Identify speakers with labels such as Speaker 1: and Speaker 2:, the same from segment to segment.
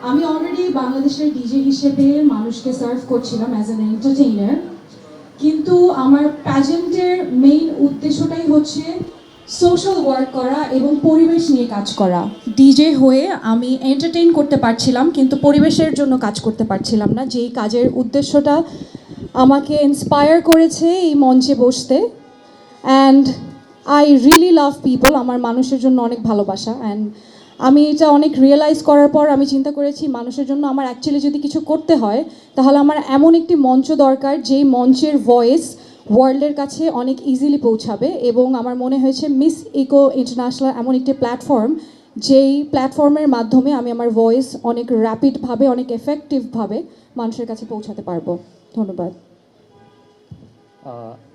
Speaker 1: আমি অলরেডি বাংলাদেশের ডিজে হিসেবে মানুষকে সার্ভ করছিলাম অ্যাজ অ্যান এন্টারটেইনার, কিন্তু আমার প্যাজেন্টের মেইন উদ্দেশ্যটাই হচ্ছে সোশ্যাল ওয়ার্ক করা এবং পরিবেশ নিয়ে কাজ করা। ডিজে হয়ে আমি এন্টারটেইন করতে পারছিলাম, কিন্তু পরিবেশের জন্য কাজ করতে পারছিলাম না, যেই কাজের উদ্দেশ্যটা আমাকে ইন্সপায়ার করেছে এই মঞ্চে বসতে। And I really love people, আমার মানুষের জন্য অনেক ভালোবাসা। অ্যান্ড আমি এটা অনেক রিয়েলাইজ করার পর আমি চিন্তা করেছি মানুষের জন্য আমার অ্যাকচুয়ালি যদি কিছু করতে হয় তাহলে আমার এমন একটি মঞ্চ দরকার যেই মঞ্চের ভয়েস ওয়ার্ল্ডের কাছে অনেক ইজিলি পৌঁছাবে। এবং আমার মনে হয়েছে মিস ইকো ইন্টারন্যাশনাল এমন একটি প্ল্যাটফর্ম, যেই প্ল্যাটফর্মের মাধ্যমে আমি আমার ভয়েস অনেক র্যাপিডভাবে, অনেক এফেক্টিভভাবে মানুষের কাছে পৌঁছাতে পারবো। ধন্যবাদ।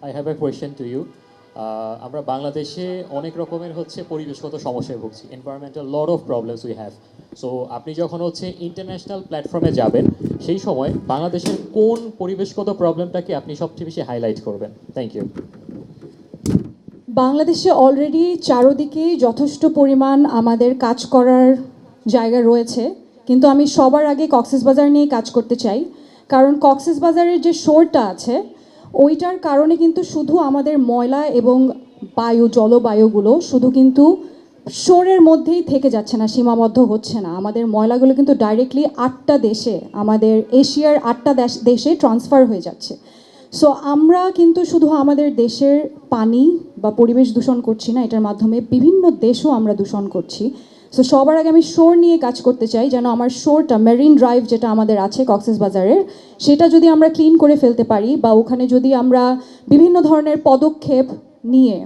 Speaker 2: I have a question to you. আমরা বাংলাদেশে অনেক রকমের হচ্ছে পরিবেশগত সমস্যায় ভুগছি, environmental lot of problems we have. So আপনি যখন হচ্ছে ইন্টারন্যাশনাল প্ল্যাটফর্মে যাবেন, সেই সময় বাংলাদেশের কোন পরিবেশগত প্রবলেমটাকে আপনি সবচেয়ে বেশি হাইলাইট করবেন? Thank you.
Speaker 1: বাংলাদেশে অলরেডি চারদিকেই যথেষ্ট পরিমাণ আমাদের কাজ করার জায়গা রয়েছে, কিন্তু আমি সবার আগে কক্সবাজার নিয়ে কাজ করতে চাই। কারণ কক্সবাজারের যে শোরটা আছে ওইটার কারণে কিন্তু শুধু আমাদের ময়লা এবং জলবায়ুগুলো শুধু কিন্তু শোরের মধ্যেই থেকে যাচ্ছে না, সীমাবদ্ধ হচ্ছে না। আমাদের ময়লাগুলো কিন্তু ডাইরেক্টলি 8টা দেশে, আমাদের এশিয়ার 8টা দেশে ট্রান্সফার হয়ে যাচ্ছে। সো আমরা কিন্তু শুধু আমাদের দেশের পানি বা পরিবেশ দূষণ করছি না, এটার মাধ্যমে বিভিন্ন দেশও আমরা দূষণ করছি। সো সবার আগে আমি শোর নিয়ে কাজ করতে চাই, যেন আমার শোরটা, মেরিন ড্রাইভ যেটা আমাদের আছে কক্সবাজারের, সেটা যদি আমরা ক্লিন করে ফেলতে পারি বা ওখানে যদি আমরা বিভিন্ন ধরনের পদক্ষেপ নিয়ে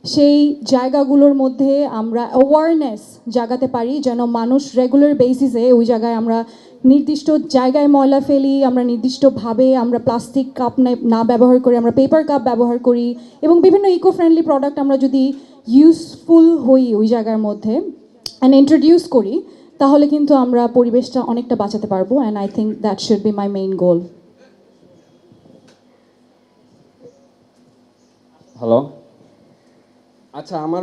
Speaker 1: সেই জায়গাগুলোর মধ্যে আমরা অ্যাওয়ারনেস জাগাতে পারি, যেন মানুষ রেগুলার বেসিসে ওই জায়গায় আমরা নির্দিষ্ট জায়গায় ময়লা ফেলি, আমরা নির্দিষ্টভাবে আমরা প্লাস্টিক কাপ না ব্যবহার করে আমরা পেপার কাপ ব্যবহার করি, এবং বিভিন্ন ইকো ফ্রেন্ডলি প্রোডাক্ট আমরা যদি ইউজফুল হই ওই জায়গার মধ্যে অ্যান্ড ইন্ট্রোডিউস করি, তাহলে কিন্তু আমরা পরিবেশটা অনেকটা বাঁচাতে পারবো। And I think that should be my main goal.
Speaker 3: Hello. আচ্ছা, আমার